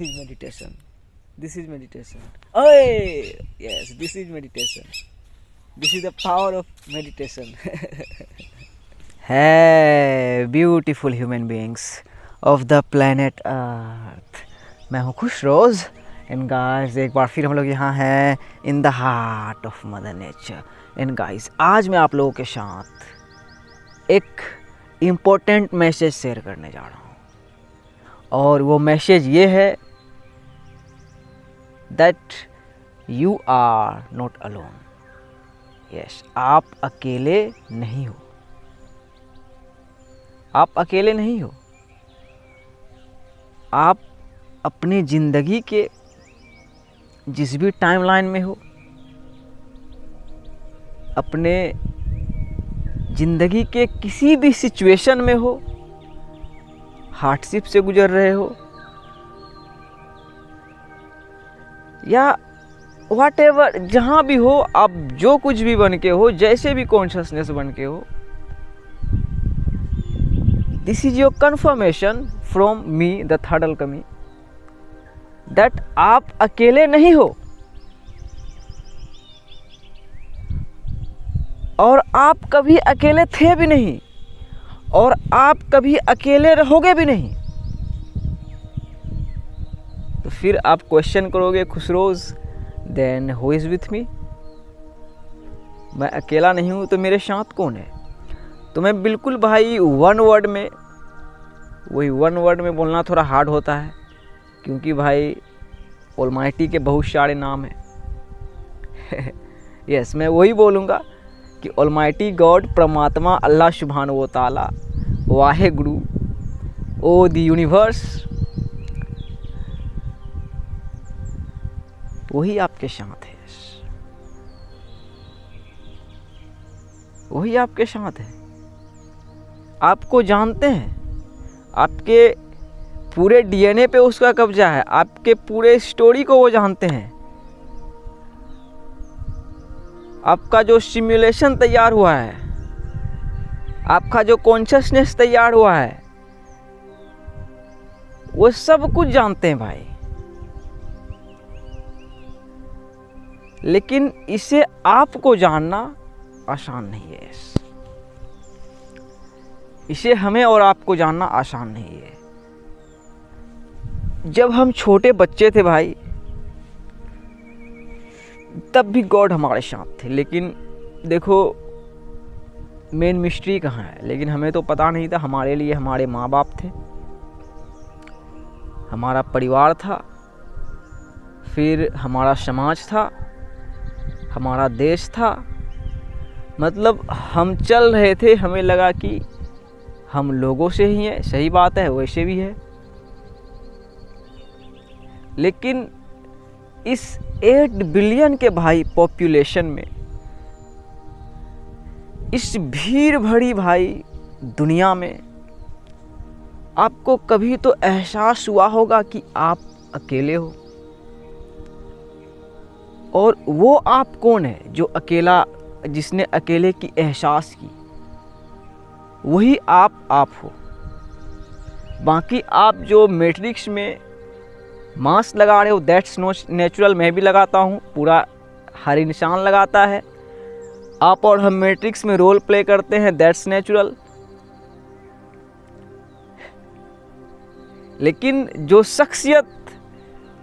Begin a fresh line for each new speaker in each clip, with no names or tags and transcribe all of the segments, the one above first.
is meditation. This is meditation. Oh, yes, this is meditation. This is the power of meditation. Hey, beautiful human beings of the planet Earth. मैं हूँ खुश रोज़ and guys एक बार फिर हम लोग यहाँ हैं in the heart of mother nature. And guys आज मैं आप लोगों के साथ एक इम्पोर्टेंट मैसेज शेयर करने जा रहा हूँ और वो मैसेज ये है that you are not alone. Yes, आप अकेले नहीं हो। आप अकेले नहीं हो। आप अपनी ज़िंदगी के जिस भी टाइमलाइन में हो, अपने ज़िंदगी के किसी भी सिचुएशन में हो, हार्डशिप से गुजर रहे हो या व्हाटएवर, जहाँ भी हो, आप जो कुछ भी बन के हो, जैसे भी कॉन्शियसनेस बन के हो, this is your conformation from me the third Alchemy that आप अकेले नहीं हो और आप कभी अकेले थे भी नहीं और आप कभी अकेले रहोगे भी नहीं। तो फिर आप क्वेश्चन करोगे Khushroz then who is with me, मैं अकेला नहीं हूँ तो मेरे साथ कौन है? तो मैं बिल्कुल भाई वन वर्ड में, वही वन वर्ड में बोलना थोड़ा हार्ड होता है क्योंकि भाई ऑलमाइटी के बहुत सारे नाम हैं। यस, मैं वही बोलूँगा कि ऑलमाइटी गॉड, परमात्मा, अल्लाह सुब्हान व तआला, वाहे गुरु, ओ द यूनिवर्स, वही आपके साथ है। वही आपके साथ है। आपको जानते हैं, आपके पूरे डीएनए पे उसका कब्जा है, आपके पूरे स्टोरी को वो जानते हैं। आपका जो सिमुलेशन तैयार हुआ है, आपका जो कॉन्शियसनेस तैयार हुआ है, वो सब कुछ जानते हैं भाई। लेकिन इसे आपको जानना आसान नहीं है। इसे हमें और आपको जानना आसान नहीं है। जब हम छोटे बच्चे थे भाई, तब भी गॉड हमारे साथ थे। लेकिन देखो मेन मिस्ट्री कहाँ है, लेकिन हमें तो पता नहीं था। हमारे लिए हमारे माँ बाप थे, हमारा परिवार था, फिर हमारा समाज था, हमारा देश था। मतलब हम चल रहे थे, हमें लगा कि हम लोगों से ही हैं। सही बात है, वैसे भी है। लेकिन इस 8 बिलियन के भाई पॉपुलेशन में, इस भीड़ भरी भाई दुनिया में, आपको कभी तो एहसास हुआ होगा कि आप अकेले हो। और वो आप कौन है जो अकेला, जिसने अकेले की एहसास की? वही आप हो। बाकी आप जो मैट्रिक्स में मास्क लगा रहे हो, दैट्स नेचुरल। मैं भी लगाता हूँ, पूरा हर इंसान लगाता है। आप और हम मैट्रिक्स में रोल प्ले करते हैं, दैट्स नेचुरल। लेकिन जो शख्सियत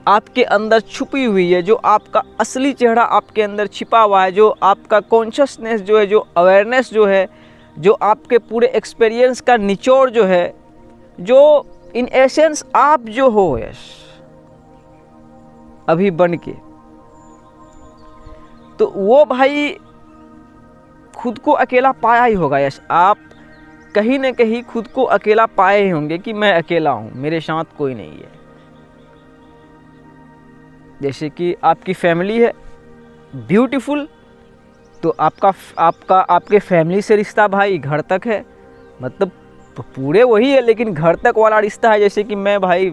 आपके अंदर छुपी हुई है, जो आपका असली चेहरा आपके अंदर छिपा हुआ है, जो आपका कॉन्शियसनेस जो है, जो अवेयरनेस जो है, जो आपके पूरे एक्सपीरियंस का निचोड़ जो है, जो इन एसेंस आप जो हो यस अभी बन के, तो वो भाई खुद को अकेला पाया ही होगा। यस, आप कहीं न कहीं खुद को अकेला पाए ही होंगे कि मैं अकेला हूँ, मेरे साथ कोई नहीं है। जैसे कि आपकी फैमिली है ब्यूटीफुल, तो आपके फैमिली से रिश्ता भाई घर तक है। मतलब पूरे वही है, लेकिन घर तक वाला रिश्ता है। जैसे कि मैं भाई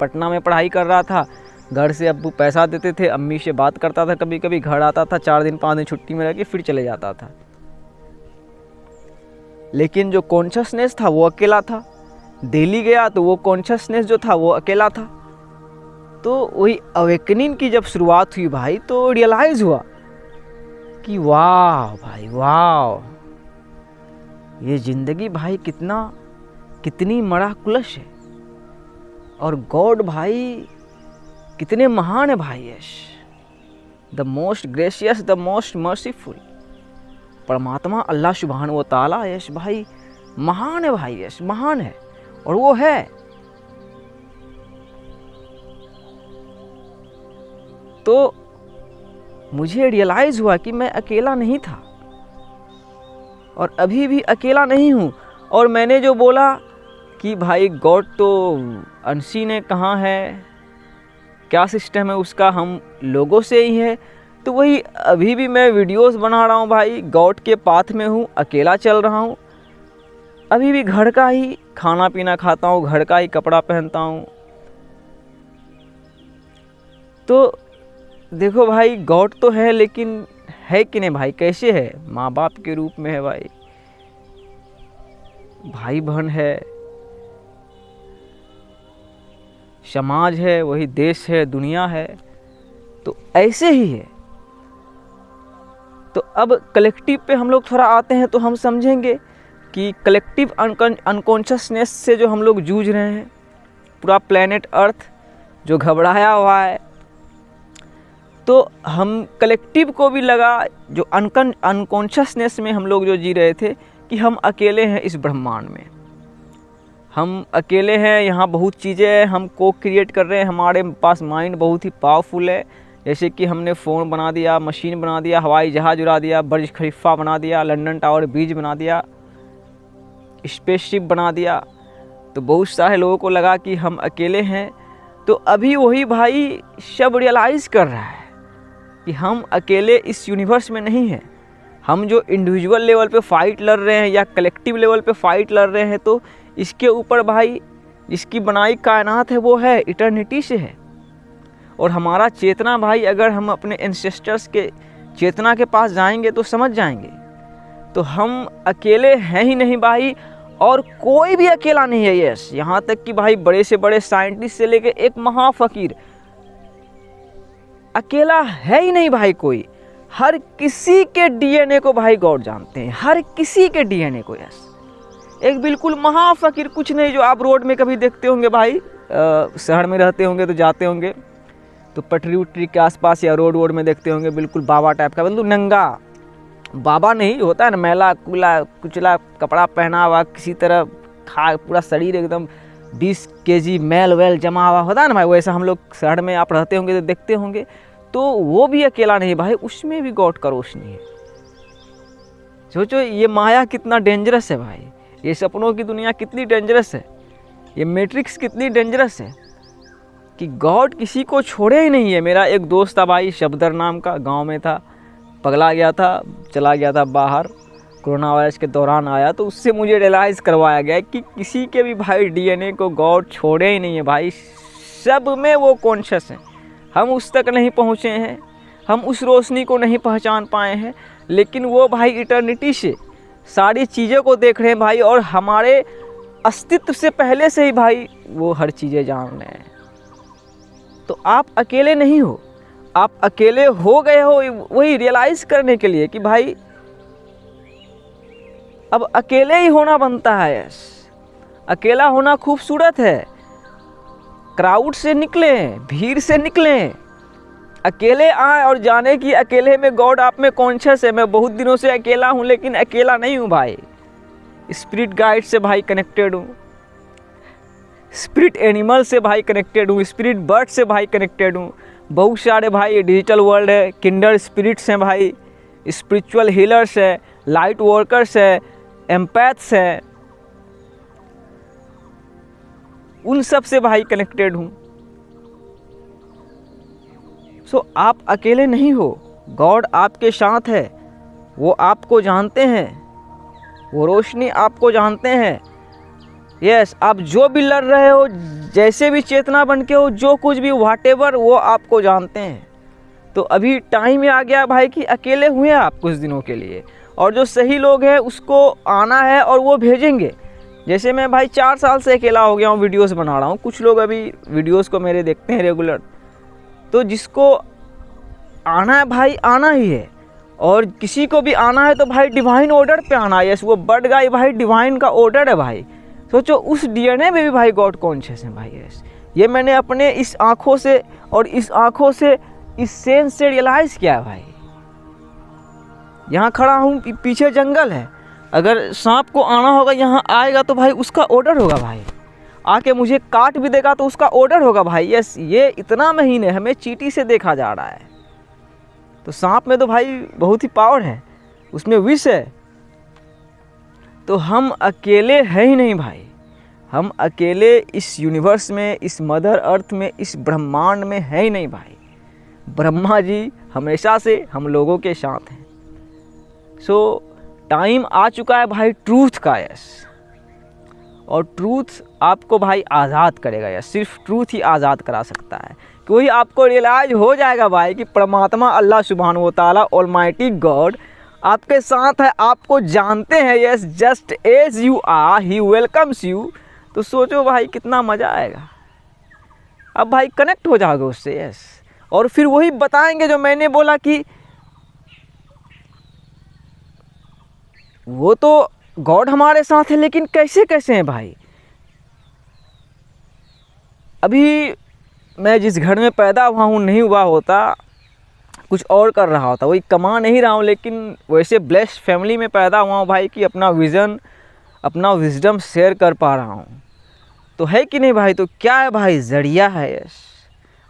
पटना में पढ़ाई कर रहा था, घर से अब्बू पैसा देते थे, अम्मी से बात करता था, कभी कभी घर आता था, 4 दिन 5 दिन छुट्टी में रह के फिर चले जाता था। लेकिन जो कॉन्शियसनेस था वो अकेला था। दिल्ली गया तो वो कॉन्शियसनेस जो था वो अकेला था। तो वही अवेकनिंग की जब शुरुआत हुई भाई, तो रियलाइज़ हुआ कि वाह भाई वाह, ये ज़िंदगी भाई कितनी मराकुलस है, और गॉड भाई कितने महान है भाई। Yes the most gracious, the most merciful, परमात्मा अल्लाह सुब्हान व तआला यश भाई महान है भाई, यश महान है, और वो है। तो मुझे रियलाइज़ हुआ कि मैं अकेला नहीं था, और अभी भी अकेला नहीं हूँ। और मैंने जो बोला कि भाई गॉड तो अनसीन है, कहाँ है, क्या सिस्टम है उसका, हम लोगों से ही है, तो वही अभी भी मैं वीडियोस बना रहा हूँ भाई, गॉड के पाथ में हूँ, अकेला चल रहा हूँ। अभी भी घर का ही खाना पीना खाता हूँ, घर का ही कपड़ा पहनता हूँ। तो देखो भाई, गॉड तो है, लेकिन है कि नहीं भाई, कैसे है, माँ बाप के रूप में है भाई, भाई बहन है, समाज है, वही देश है, दुनिया है, तो ऐसे ही है। तो अब कलेक्टिव पे हम लोग थोड़ा आते हैं, तो हम समझेंगे कि कलेक्टिव अनकॉन्शियसनेस से जो हम लोग जूझ रहे हैं, पूरा प्लेनेट अर्थ जो घबराया हुआ है, तो हम कलेक्टिव को भी लगा, जो अनकॉन्शियसनेस में हम लोग जो जी रहे थे, कि हम अकेले हैं इस ब्रह्मांड में, हम अकेले हैं, यहाँ बहुत चीज़ें हैं, हम को क्रिएट कर रहे हैं, हमारे पास माइंड बहुत ही पावरफुल है। जैसे कि हमने फ़ोन बना दिया, मशीन बना दिया, हवाई जहाज़ उड़ा दिया, बुर्ज खलीफा बना दिया, लंदन टावर ब्रिज बना दिया, स्पेसशिप बना दिया। तो बहुत सारे लोगों को लगा कि हम अकेले हैं। तो अभी वही भाई सब रियलाइज़ कर रहा है कि हम अकेले इस यूनिवर्स में नहीं हैं। हम जो इंडिविजुअल लेवल पे फ़ाइट लड़ रहे हैं या कलेक्टिव लेवल पे फ़ाइट लड़ रहे हैं, तो इसके ऊपर भाई जिसकी बनाई कायनात है वो है, इटर्निटी से है। और हमारा चेतना भाई, अगर हम अपने एंसेस्टर्स के चेतना के पास जाएंगे तो समझ जाएंगे। तो हम अकेले हैं ही नहीं भाई, और कोई भी अकेला नहीं है। यस, यहाँ तक कि भाई बड़े से बड़े साइंटिस्ट से लेके एक महाफकीर अकेला है ही नहीं भाई कोई। हर किसी के डीएनए को भाई गॉड जानते हैं, हर किसी के डीएनए को। यस, एक बिल्कुल महाफकीर, कुछ नहीं, जो आप रोड में कभी देखते होंगे भाई, शहर में रहते होंगे तो जाते होंगे, तो पटरी उटरी के आसपास या रोड में देखते होंगे, बिल्कुल बाबा टाइप का, बिल्कुल नंगा बाबा नहीं होता है ना, मैला कुचला कपड़ा पहना हुआ, किसी तरह पूरा शरीर एकदम 20 kg मैल वैल जमा हुआ होता है ना भाई, वैसा हम लोग शहर में आप रहते होंगे तो देखते होंगे। तो वो भी अकेला नहीं भाई, उसमें भी गॉड का रोशनी है। सोचो ये माया कितना डेंजरस है भाई, ये सपनों की दुनिया कितनी डेंजरस है, ये मैट्रिक्स कितनी डेंजरस है, कि गॉड किसी को छोड़े ही नहीं है। मेरा एक दोस्त था भाई, शब्दर नाम का, गांव में था, पगला गया था, चला गया था बाहर, कोरोना वायरस के दौरान आया, तो उससे मुझे रियलाइज़ करवाया गया कि किसी के भी भाई डीएनए को गॉड छोड़े ही नहीं है भाई, सब में वो कॉन्शियस हैं। हम उस तक नहीं पहुँचे हैं, हम उस रोशनी को नहीं पहचान पाए हैं, लेकिन वो भाई इटर्निटी से सारी चीज़ों को देख रहे हैं भाई, और हमारे अस्तित्व से पहले से ही भाई वो हर चीज़ें जान रहे हैं। तो आप अकेले नहीं हो, आप अकेले हो गए हो वही रियलाइज़ करने के लिए कि भाई अब अकेले ही होना बनता है। यस, अकेला होना खूबसूरत है। क्राउड से निकलें, भीड़ से निकलें, अकेले आए और जाने कि अकेले में गॉड आप में कॉन्शियस है। मैं बहुत दिनों से अकेला हूँ, लेकिन अकेला नहीं हूँ भाई, स्पिरिट गाइड से भाई कनेक्टेड हूँ, स्पिरिट एनिमल से भाई कनेक्टेड हूँ, स्पिरिट बर्ड से भाई कनेक्टेड हूँ। बहुत सारे भाई डिजिटल वर्ल्ड है, किंडर स्पिरिट्स हैं भाई, स्पिरिचुअल हीलर्स है, लाइट वर्कर्स है, एम्पैथ्स है, उन सब से भाई कनेक्टेड हूँ। सो आप अकेले नहीं हो, गॉड आपके साथ है, वो आपको जानते हैं, वो रोशनी आपको जानते हैं। यस, आप जो भी लड़ रहे हो, जैसे भी चेतना बन के हो, जो कुछ भी व्हाटएवर, वो आपको जानते हैं। तो अभी टाइम आ गया भाई कि अकेले हुए आप कुछ दिनों के लिए, और जो सही लोग हैं उसको आना है और वो भेजेंगे। जैसे मैं भाई 4 साल से अकेला हो गया हूँ, वीडियोस बना रहा हूँ, कुछ लोग अभी वीडियोस को मेरे देखते हैं रेगुलर, तो जिसको आना है भाई आना ही है, और किसी को भी आना है तो भाई डिवाइन ऑर्डर पे आना है। यस, वो बर्ड गाय भाई डिवाइन का ऑर्डर है भाई। सोचो उस डीएनए में भी भाई गॉड कॉन्शियस है भाई। यस, ये मैंने अपने इस आँखों से और इस आँखों से इस सेंस से रियलाइज़ किया है भाई। यहाँ खड़ा हूँ, पीछे जंगल है, अगर सांप को आना होगा यहाँ आएगा तो भाई उसका ऑर्डर होगा भाई, आके मुझे काट भी देगा तो उसका ऑर्डर होगा भाई। यस, ये इतना महीने हमें चींटी से देखा जा रहा है, तो सांप में तो भाई बहुत ही पावर है, उसमें विष है। तो हम अकेले हैं ही नहीं भाई, हम अकेले इस यूनिवर्स में, इस मदर अर्थ में, इस ब्रह्मांड में है ही नहीं भाई। ब्रह्मा जी हमेशा से हम लोगों के साथ हैं। सो टाइम आ चुका है भाई ट्रूथ का। यस, और ट्रूथ आपको भाई आज़ाद करेगा। यस, सिर्फ ट्रूथ ही आज़ाद करा सकता है, क्योंकि आपको रियलाइज हो जाएगा भाई कि परमात्मा अल्लाह सुब्हानहू व तआला ऑलमाइटी गॉड आपके साथ है, आपको जानते हैं। Yes, just as you are he welcomes you. तो सोचो भाई कितना मज़ा आएगा, अब भाई कनेक्ट हो जाओगे उससे। यस, और फिर वही बताएंगे जो मैंने बोला कि वो तो गॉड हमारे साथ है, लेकिन कैसे कैसे हैं भाई। अभी मैं जिस घर में पैदा हुआ हूँ नहीं हुआ होता, कुछ और कर रहा होता, वही कमा नहीं रहा हूँ, लेकिन वैसे ब्लेस्ड फैमिली में पैदा हुआ हूँ भाई कि अपना विज़न, अपना विजडम शेयर कर पा रहा हूँ। तो है कि नहीं भाई। तो क्या है भाई, ज़रिया है। यस,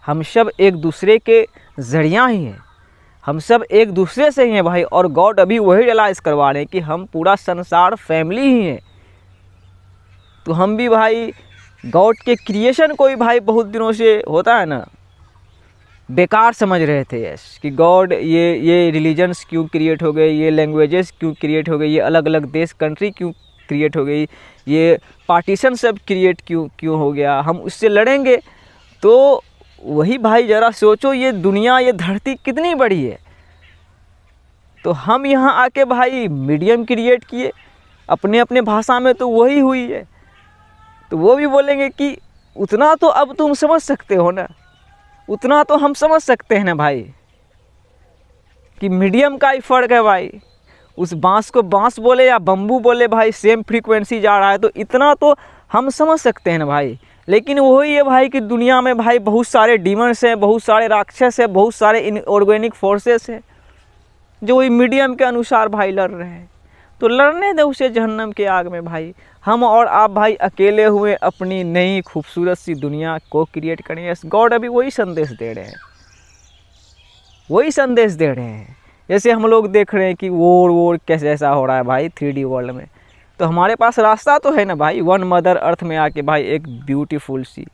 हम सब एक दूसरे के ज़रिया ही हैं, हम सब एक दूसरे से ही हैं भाई। और गॉड अभी वही रियलाइज़ करवा रहे हैं कि हम पूरा संसार फैमिली ही है। तो हम भी भाई गॉड के क्रिएशन को ही भाई बहुत दिनों से होता है ना बेकार समझ रहे थे। यस, कि गॉड ये रिलीजन्स क्यों क्रिएट हो गए, ये लैंग्वेजेस क्यों क्रिएट हो गई, ये अलग अलग देश कंट्री क्यों क्रिएट हो गई, ये पार्टीशन सब क्रिएट क्यों हो गया, हम उससे लड़ेंगे। तो वही भाई ज़रा सोचो, ये दुनिया, ये धरती कितनी बड़ी है। तो हम यहाँ आके भाई मीडियम क्रिएट किए अपने अपने भाषा में, तो वही हुई है। तो वो भी बोलेंगे कि उतना तो अब तुम समझ सकते हो ना, उतना तो हम समझ सकते हैं ना भाई, कि मीडियम का ही फ़र्क है भाई। उस बांस को बांस बोले या बम्बू बोले भाई, सेम फ्रीक्वेंसी जा रहा है, तो इतना तो हम समझ सकते हैं ना भाई। लेकिन वही है भाई कि दुनिया में भाई बहुत सारे डीमंस हैं, बहुत सारे राक्षस हैं, बहुत सारे इनऑर्गेनिक फोर्सेस हैं जो वही मीडियम के अनुसार भाई लड़ रहे हैं। तो लड़ने दे उसे जहन्नम के आग में भाई। हम और आप भाई अकेले हुए अपनी नई खूबसूरत सी दुनिया को क्रिएट करें। गॉड अभी वही संदेश दे रहे हैं, वही संदेश दे रहे हैं। जैसे हम लोग देख रहे हैं कि वोर कैसे ऐसा हो रहा है भाई 3D वर्ल्ड में, तो हमारे पास रास्ता तो है ना भाई, वन मदर अर्थ में आके भाई एक ब्यूटीफुल सी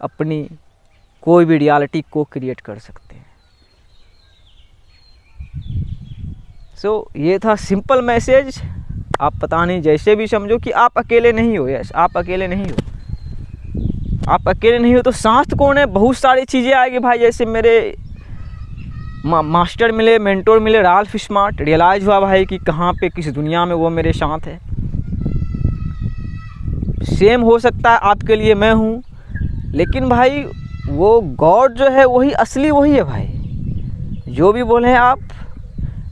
अपनी कोई भी रियलिटी को क्रिएट कर सकते हैं। सो ये था सिंपल मैसेज। आप पता नहीं जैसे भी समझो कि आप अकेले नहीं हो। यस, आप अकेले नहीं हो, आप अकेले नहीं हो। तो साथ कौन है, बहुत सारी चीज़ें आएगी भाई। जैसे मेरे मास्टर मिले, मेंटोर मिले, राल्फ स्मार्ट। रियलाइज़ हुआ भाई कि कहाँ पे किस दुनिया में वो मेरे साथ है। सेम हो सकता है आपके लिए मैं हूँ, लेकिन भाई वो गॉड जो है वही असली वही है भाई। जो भी बोले आप,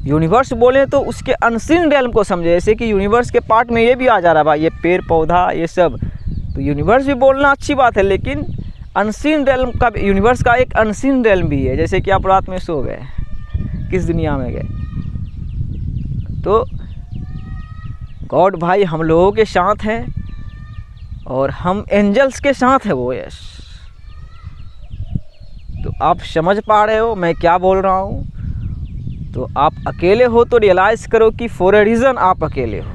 यूनिवर्स बोले तो उसके अनसीन रियल्म को समझे। जैसे कि यूनिवर्स के पार्ट में ये भी आ जा रहा है भाई, ये पेड़ पौधा ये सब, तो यूनिवर्स भी बोलना अच्छी बात है, लेकिन अनसीन रियल्म का, यूनिवर्स का एक अनसीन रियल्म भी है। जैसे कि आप रात में सो गए, किस दुनिया में गए, तो गॉड भाई हम लोगों के साथ हैं और हम एंजल्स के साथ है वो। यस, तो आप समझ पा रहे हो मैं क्या बोल रहा हूँ। तो आप अकेले हो तो रियलाइज़ करो कि फॉर अ रीज़न आप अकेले हो।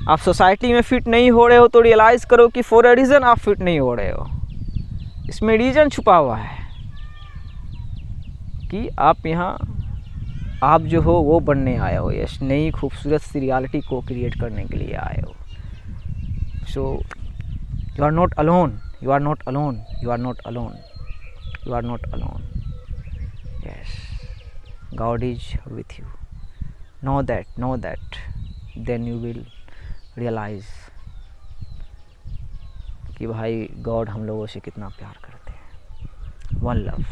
आप सोसाइटी में फिट नहीं हो रहे हो तो रियलाइज़ करो कि फॉर अ रीज़न आप फिट नहीं हो रहे हो। इसमें रीज़न छुपा हुआ है कि आप यहाँ, आप जो हो वो बनने आए हो। यस, नई खूबसूरत सी रियलिटी को क्रिएट करने के लिए आए हो। So you are not alone, you are not alone, you are not alone, you are not alone. Yes, God is with you. Know that, then you will realize कि भाई गॉड हम लोगों से कितना प्यार करते हैं। One love,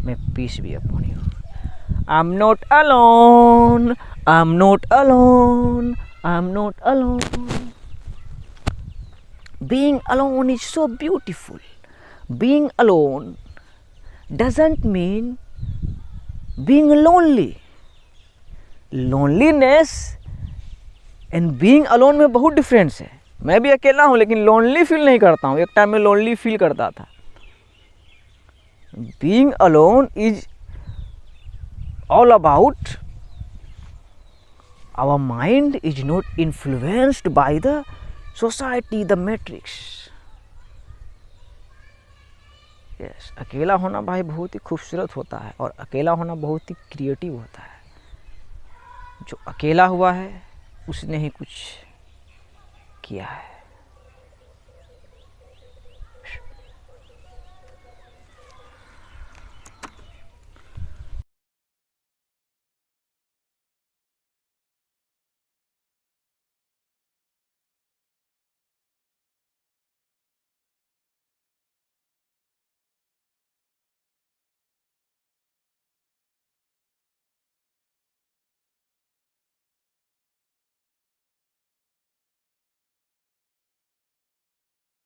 may peace be upon you. I am not alone, I am not alone, I am not alone. Being alone is so beautiful. Being alone doesn't mean being lonely. Loneliness and being alone में बहुत difference है। मैं भी अकेला हूँ लेकिन lonely feel नहीं करता हूँ। एक टाइम में लोनली फील करता था। Being alone is all about our mind is not influenced by the society, the matrix. Yes, अकेला होना भाई बहुत ही खूबसूरत होता है और अकेला होना बहुत ही क्रिएटिव होता है। जो अकेला हुआ है उसने ही कुछ किया है।